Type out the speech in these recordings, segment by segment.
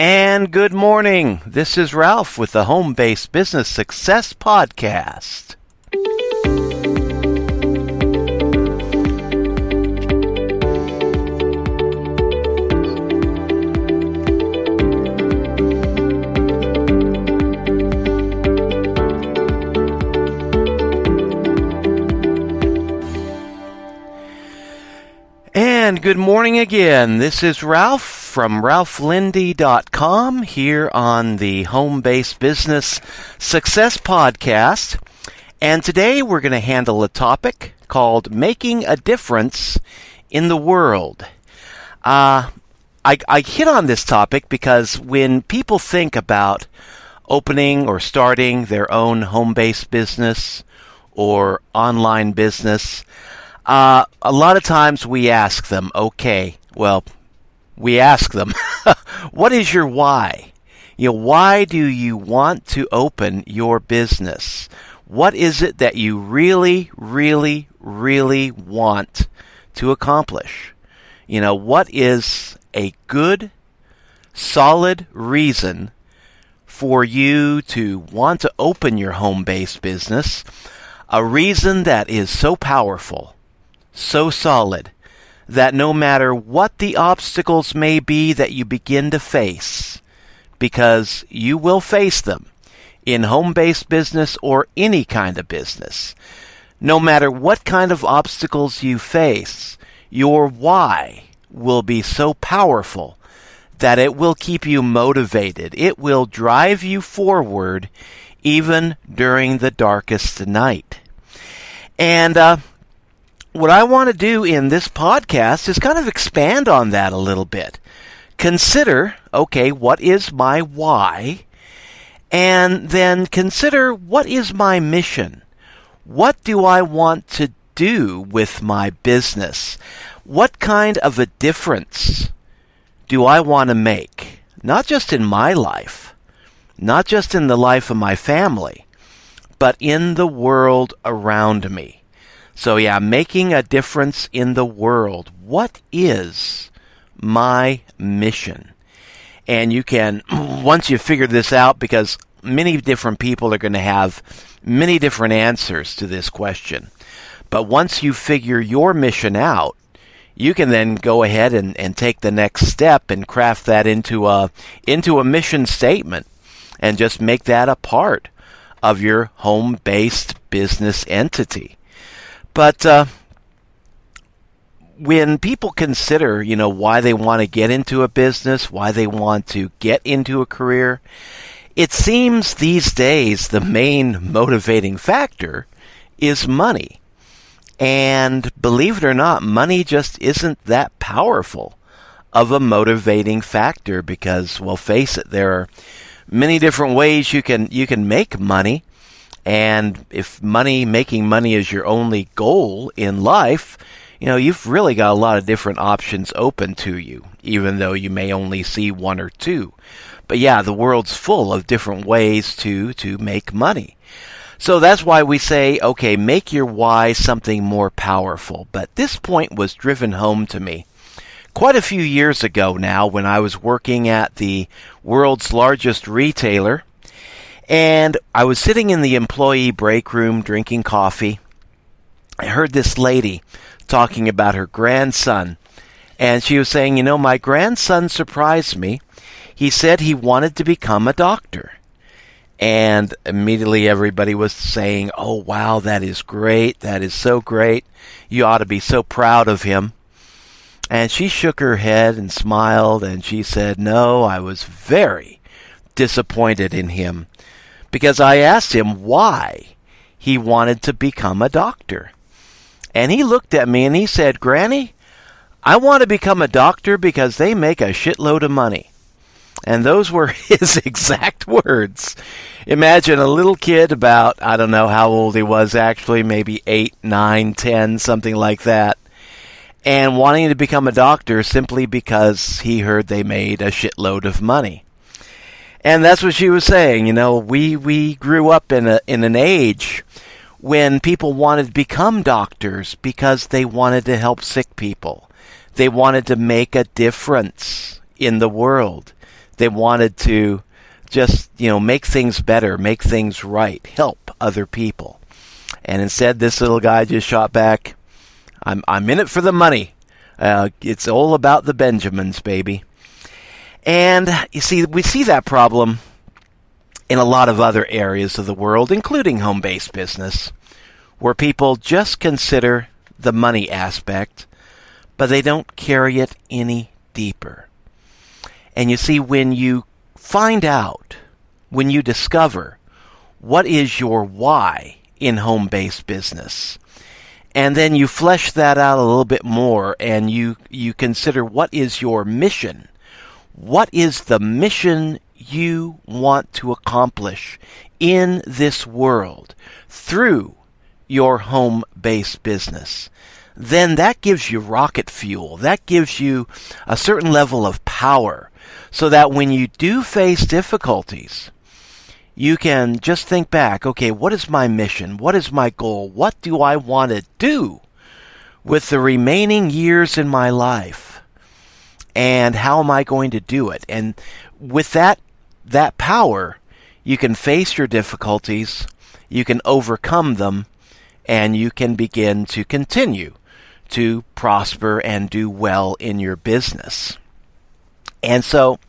And good morning. This is Ralph with the Home-Based Business Success Podcast. And good morning again. This is Ralph from ralphlindy.com here on the Home-Based Business Success Podcast. And today we're going to handle a topic called Making a Difference in the World. I hit on this topic because when people think about opening or starting their own home-based business or online business, a lot of times we ask them, what is your why? Why do you want to open your business? What is it that you really, really, really want to accomplish? What is a good, solid reason for you to want to open your home-based business? A reason that is so powerful, so solid, that no matter what the obstacles may be that you begin to face, because you will face them in home-based business or any kind of business, no matter what kind of obstacles you face, your why will be so powerful that it will keep you motivated. It will drive you forward even during the darkest night. And what I want to do in this podcast is kind of expand on that a little bit. Consider, what is my why? And then consider, what is my mission? What do I want to do with my business? What kind of a difference do I want to make? Not just in my life, not just in the life of my family, but in the world around me. So making a difference in the world. What is my mission? And you can, once you figure this out, because many different people are going to have many different answers to this question. But once you figure your mission out, you can then go ahead and take the next step and craft that into a mission statement and just make that a part of your home-based business entity. But when people consider, why they want to get into a business, why they want to get into a career, it seems these days the main motivating factor is money. And believe it or not, money just isn't that powerful of a motivating factor because, well, face it, there are many different ways you can make money. And if making money is your only goal in life, you've really got a lot of different options open to you, even though you may only see one or two. But the world's full of different ways to make money. So that's why we say, make your why something more powerful. But this point was driven home to me quite a few years ago now when I was working at the world's largest retailer. And I was sitting in the employee break room drinking coffee. I heard this lady talking about her grandson. And she was saying, my grandson surprised me. He said he wanted to become a doctor. And immediately everybody was saying, oh, wow, that is great. That is so great. You ought to be so proud of him. And she shook her head and smiled. And she said, no, I was very disappointed in him. Because I asked him why he wanted to become a doctor. And he looked at me and he said, Granny, I want to become a doctor because they make a shitload of money. And those were his exact words. Imagine a little kid about, I don't know how old he was actually, maybe 8, 9, 10, something like that. And wanting to become a doctor simply because he heard they made a shitload of money. And that's what she was saying. We grew up in an age when people wanted to become doctors because they wanted to help sick people. They wanted to make a difference in the world. They wanted to just, make things better, make things right, help other people. And instead, this little guy just shot back, I'm in it for the money. It's all about the Benjamins, baby. And you see, we see that problem in a lot of other areas of the world, including home-based business, where people just consider the money aspect, but they don't carry it any deeper. And you see, when you find out, when you discover what is your why in home-based business, and then you flesh that out a little bit more, and you consider what is your mission. What is the mission you want to accomplish in this world through your home-based business? Then that gives you rocket fuel. That gives you a certain level of power, so that when you do face difficulties, you can just think back, okay, what is my mission? What is my goal? What do I want to do with the remaining years in my life? And how am I going to do it? And with that power, you can face your difficulties, you can overcome them, and you can begin to continue to prosper and do well in your business. And so,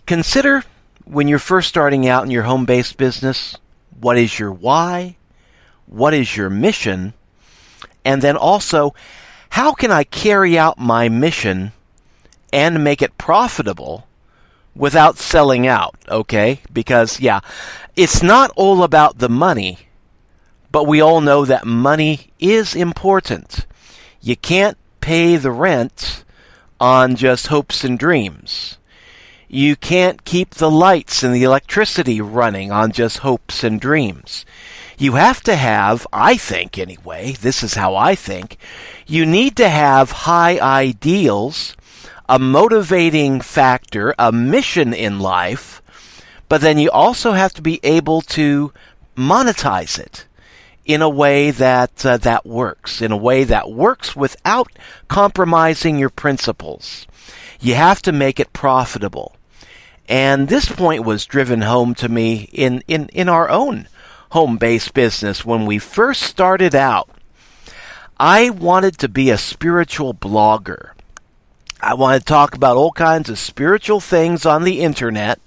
consider when you're first starting out in your home-based business, what is your why? What is your mission? And then also, how can I carry out my mission and make it profitable without selling out, okay? Because, it's not all about the money, but we all know that money is important. You can't pay the rent on just hopes and dreams. You can't keep the lights and the electricity running on just hopes and dreams. You have to have, I think anyway, this is how I think, you need to have high ideals, a motivating factor, a mission in life, but then you also have to be able to monetize it in a way that works, in a way that works without compromising your principles. You have to make it profitable. And this point was driven home to me in our own home-based business. When we first started out, I wanted to be a spiritual blogger. I wanted to talk about all kinds of spiritual things on the internet.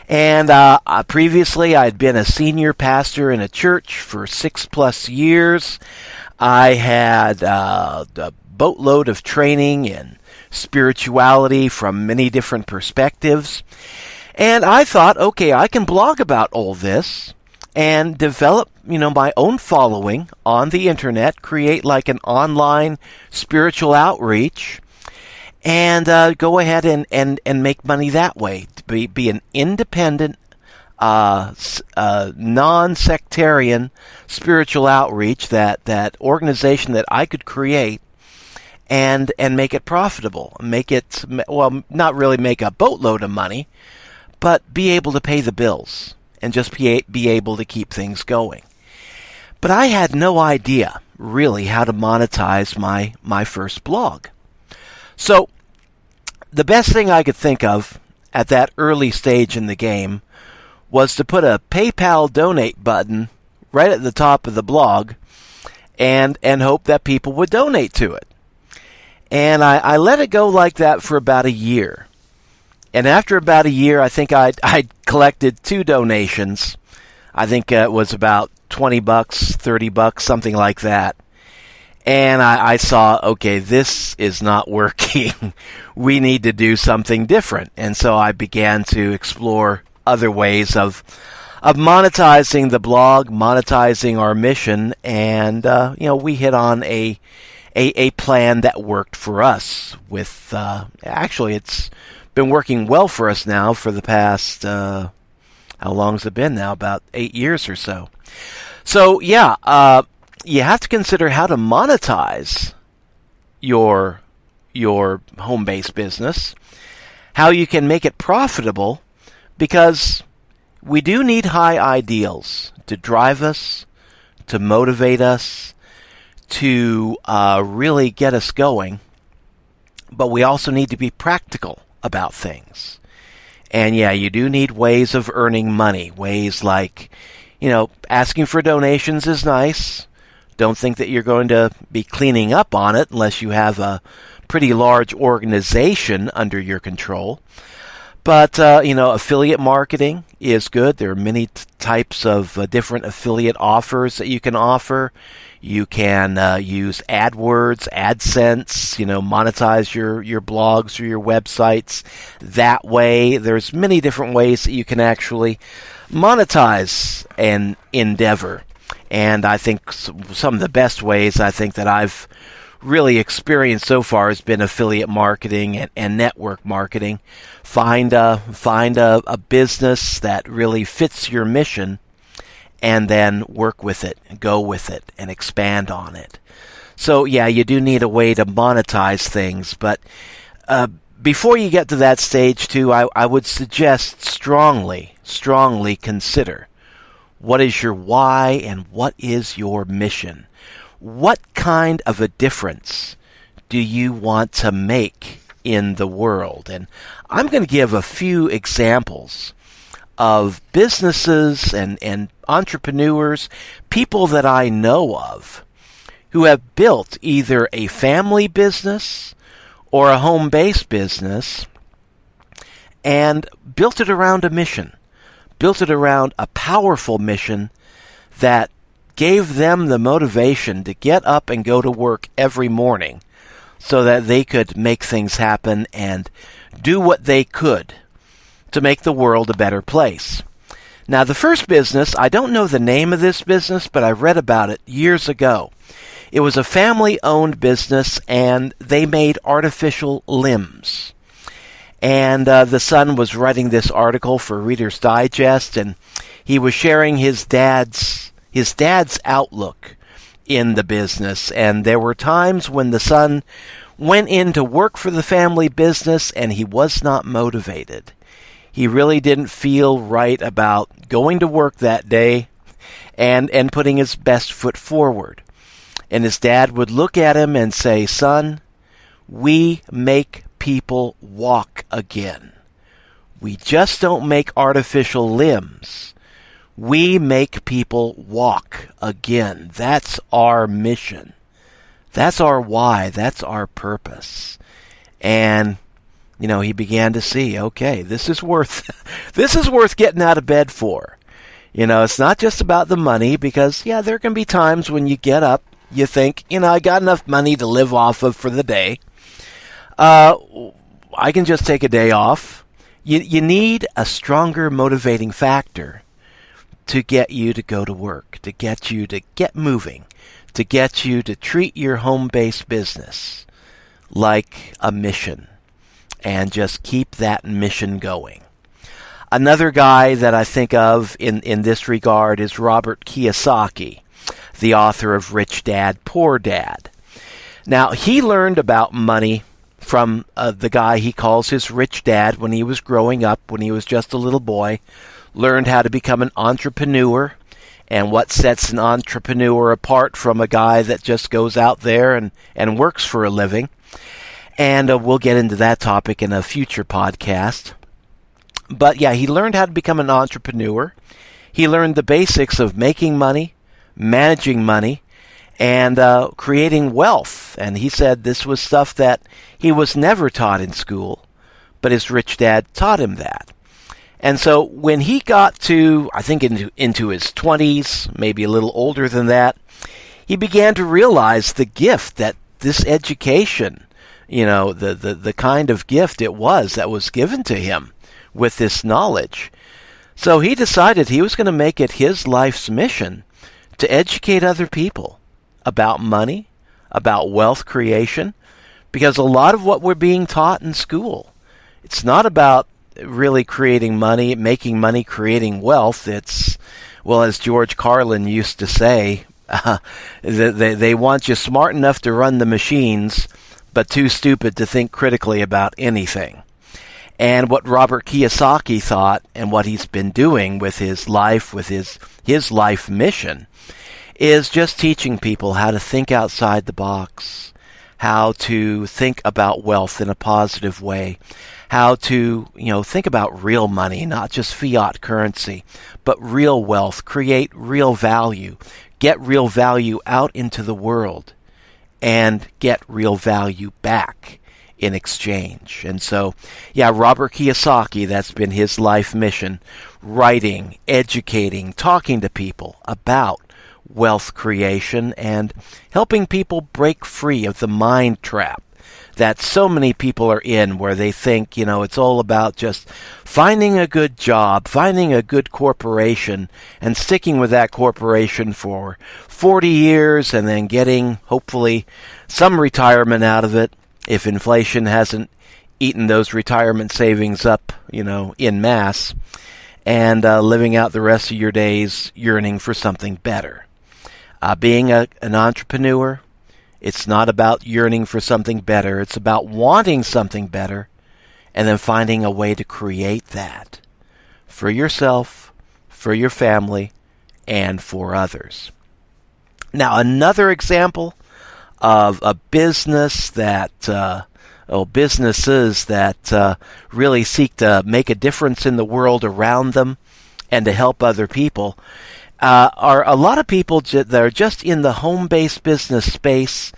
And previously, I'd been a senior pastor in a church for 6+ years. I had a boatload of training in spirituality from many different perspectives. And I thought, okay, I can blog about all this and develop, my own following on the internet, create like an online spiritual outreach, and go ahead and make money that way. Be an independent, non-sectarian spiritual outreach, that organization that I could create and make it profitable. Make it, well, not really make a boatload of money, but be able to pay the bills and just be able to keep things going. But I had no idea, really, how to monetize my first blog. So the best thing I could think of at that early stage in the game was to put a PayPal donate button right at the top of the blog and hope that people would donate to it. And I let it go like that for about a year. And after about a year, I think I'd collected 2 donations. I think it was about $20, $30, something like that. And I saw, okay, this is not working. We need to do something different. And so I began to explore other ways of monetizing the blog, monetizing our mission, and we hit on a plan that worked for us. With actually, it's been working well for us now for the past how long has it been now? About 8 years or so. So you have to consider how to monetize your home-based business, how you can make it profitable, because we do need high ideals to drive us, to motivate us, to really get us going. But we also need to be practical about things. And yeah, you do need ways of earning money. Ways like, asking for donations is nice. Don't think that you're going to be cleaning up on it unless you have a pretty large organization under your control. But, affiliate marketing is good. There are many types of different affiliate offers that you can offer. You can use AdWords, AdSense, monetize your blogs or your websites that way. There's many different ways that you can actually monetize an endeavor. And I think some of the best ways I think that I've really experienced so far has been affiliate marketing and network marketing. Find a business that really fits your mission, and then work with it, go with it, and expand on it. So yeah, you do need a way to monetize things, but before you get to that stage too, I would suggest strongly consider what is your why and what is your mission. What kind of a difference do you want to make in the world? And I'm going to give a few examples of businesses and entrepreneurs, people that I know of, who have built either a family business or a home-based business and built it around a mission, built it around a powerful mission that gave them the motivation to get up and go to work every morning so that they could make things happen and do what they could to make the world a better place. Now, the first business, I don't know the name of this business, but I read about it years ago. It was a family-owned business, and they made artificial limbs. And the son was writing this article for Reader's Digest, and he was sharing his dad's outlook in the business. And there were times when the son went in to work for the family business, and he was not motivated. He really didn't feel right about going to work that day and putting his best foot forward. And his dad would look at him and say, "Son, we make people walk again. We just don't make artificial limbs. We make people walk again. That's our mission. That's our why. That's our purpose." And he began to see, okay, this is worth getting out of bed for. It's not just about the money, because yeah, there can be times when you get up, you think, I got enough money to live off of for the day. I can just take a day off. You need a stronger motivating factor to get you to go to work, to get you to get moving, to get you to treat your home-based business like a mission and just keep that mission going. Another guy that I think of in this regard is Robert Kiyosaki, the author of Rich Dad, Poor Dad. Now, he learned about money from the guy he calls his rich dad when he was growing up, when he was just a little boy, learned how to become an entrepreneur, and what sets an entrepreneur apart from a guy that just goes out there and works for a living. And we'll get into that topic in a future podcast. But yeah, he learned how to become an entrepreneur. He learned the basics of making money, managing money, and creating wealth. And he said this was stuff that he was never taught in school, but his rich dad taught him that. And so when he got to, I think, into his 20s, maybe a little older than that, he began to realize the gift that this education, the kind of gift it was that was given to him with this knowledge. So he decided he was going to make it his life's mission to educate other people about money, about wealth creation, because a lot of what we're being taught in school, it's not about really creating money, making money, creating wealth. It's, well, as George Carlin used to say, they want you smart enough to run the machines, but too stupid to think critically about anything. And what Robert Kiyosaki thought, and what he's been doing with his life, with his life mission, is just teaching people how to think outside the box, how to think about wealth in a positive way, how to, think about real money, not just fiat currency, but real wealth, create real value, get real value out into the world, and get real value back in exchange. And so, Robert Kiyosaki, that's been his life mission, writing, educating, talking to people about wealth creation and helping people break free of the mind trap that so many people are in, where they think, it's all about just finding a good job, finding a good corporation, and sticking with that corporation for 40 years and then getting, hopefully, some retirement out of it if inflation hasn't eaten those retirement savings up, en masse, and living out the rest of your days yearning for something better. Being an entrepreneur, it's not about yearning for something better. It's about wanting something better and then finding a way to create that for yourself, for your family, and for others. Now, another example of a business businesses that really seek to make a difference in the world around them and to help other people are a lot of people that are just in the home-based business space,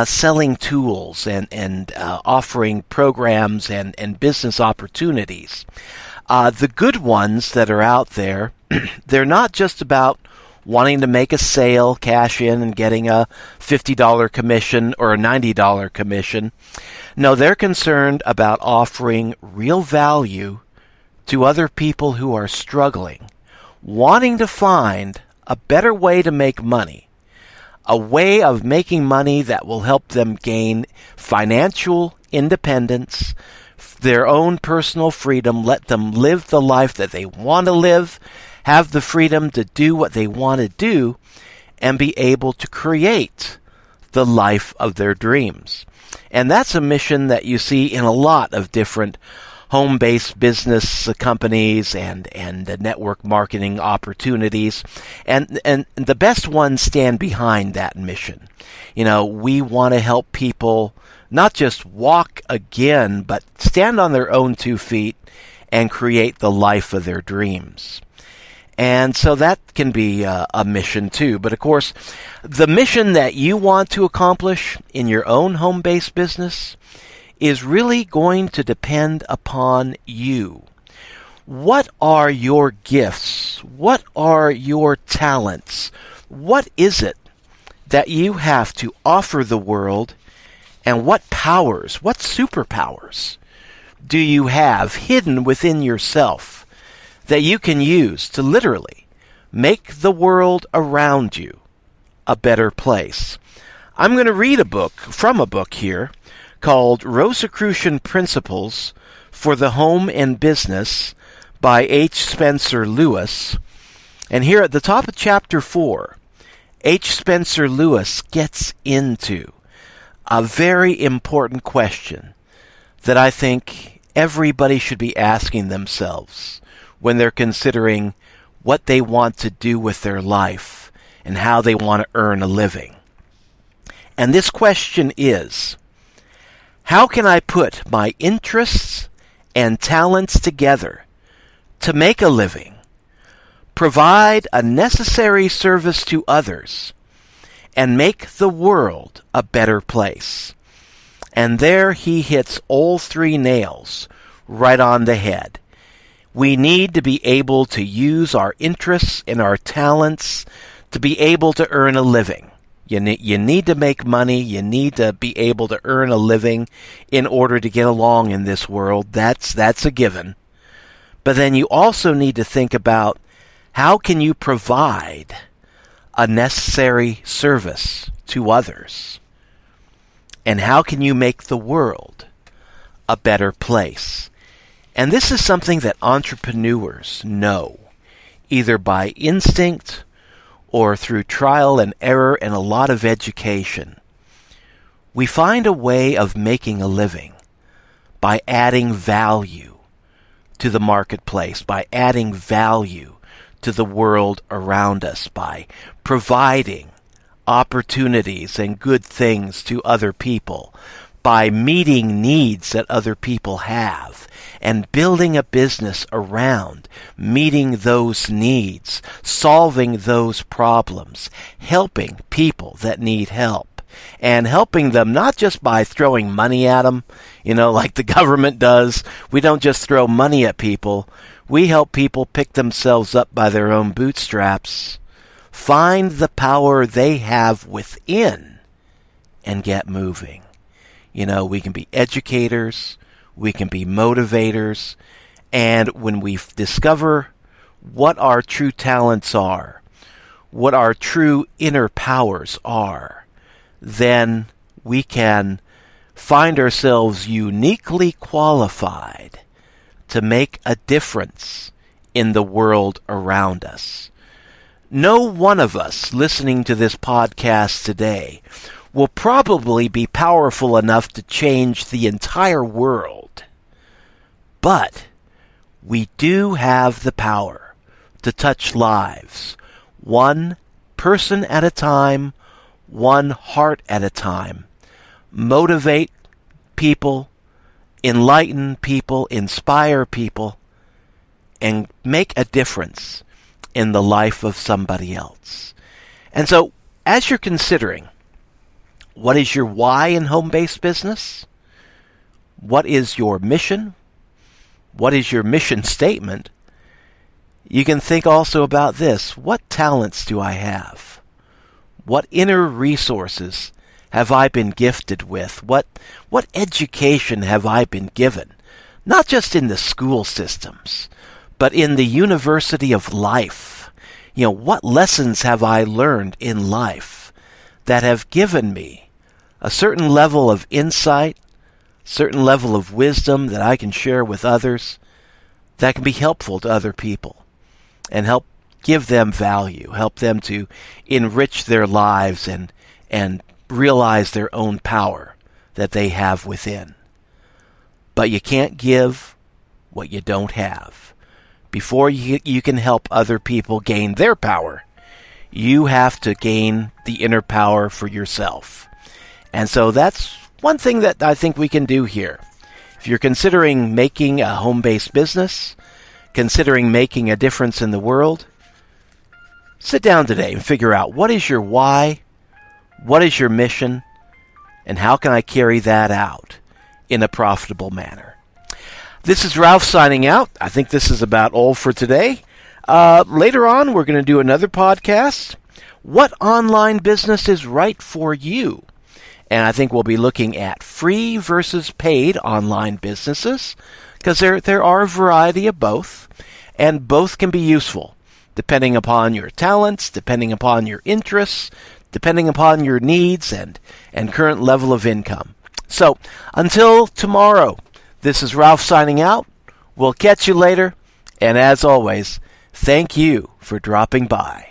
selling tools and offering programs and business opportunities. The good ones that are out there, they're not just about wanting to make a sale, cash in, and getting a $50 commission or a $90 commission. No, they're concerned about offering real value to other people who are struggling, wanting to find a better way to make money, a way of making money that will help them gain financial independence, their own personal freedom, let them live the life that they want to live, have the freedom to do what they want to do, and be able to create the life of their dreams. And that's a mission that you see in a lot of different home-based business companies and network marketing opportunities. And the best ones stand behind that mission. We want to help people not just walk again, but stand on their own 2 feet and create the life of their dreams. And so that can be a mission too. But of course, the mission that you want to accomplish in your own home-based business is really going to depend upon you. What are your gifts? What are your talents? What is it that you have to offer the world? And what powers, what superpowers do you have hidden within yourself that you can use to literally make the world around you a better place? I'm going to read from a book here called Rosicrucian Principles for the Home and Business by H. Spencer Lewis. And here at the top of chapter 4, H. Spencer Lewis gets into a very important question that I think everybody should be asking themselves when they're considering what they want to do with their life and how they want to earn a living. And this question is, how can I put my interests and talents together to make a living, provide a necessary service to others, and make the world a better place? And there he hits all 3 nails right on the head. We need to be able to use our interests and our talents to be able to earn a living. You need to make money. You need to be able to earn a living in order to get along in this world. That's a given. But then you also need to think about how can you provide a necessary service to others? And how can you make the world a better place? And this is something that entrepreneurs know, either by instinct or through trial and error and a lot of education. We find a way of making a living by adding value to the marketplace, by adding value to the world around us, by providing opportunities and good things to other people, by meeting needs that other people have, and building a business around meeting those needs, solving those problems, helping people that need help, and helping them not just by throwing money at them, like the government does. We don't just throw money at people. We help people pick themselves up by their own bootstraps, find the power they have within, and get moving. We can be educators, we can be motivators, and when we discover what our true talents are, what our true inner powers are, then we can find ourselves uniquely qualified to make a difference in the world around us. No one of us listening to this podcast today will probably be powerful enough to change the entire world. But we do have the power to touch lives, one person at a time, one heart at a time, motivate people, enlighten people, inspire people, and make a difference in the life of somebody else. And so, as you're considering, what is your why in home-based business? What is your mission? What is your mission statement? You can think also about this. What talents do I have? What inner resources have I been gifted with? What education have I been given? Not just in the school systems, but in the university of life. What lessons have I learned in life that have given me a certain level of insight, certain level of wisdom that I can share with others that can be helpful to other people and help give them value, help them to enrich their lives and realize their own power that they have within. But you can't give what you don't have. Before you can help other people gain their power, you have to gain the inner power for yourself. And so that's one thing that I think we can do here. If you're considering making a home-based business, considering making a difference in the world, sit down today and figure out what is your why, what is your mission, and how can I carry that out in a profitable manner. This is Ralph signing out. I think this is about all for today. Later on, we're going to do another podcast. What online business is right for you? And I think we'll be looking at free versus paid online businesses, because there are a variety of both, and both can be useful, depending upon your talents, depending upon your interests, depending upon your needs and current level of income. So, until tomorrow, this is Ralph signing out. We'll catch you later, and as always, thank you for dropping by.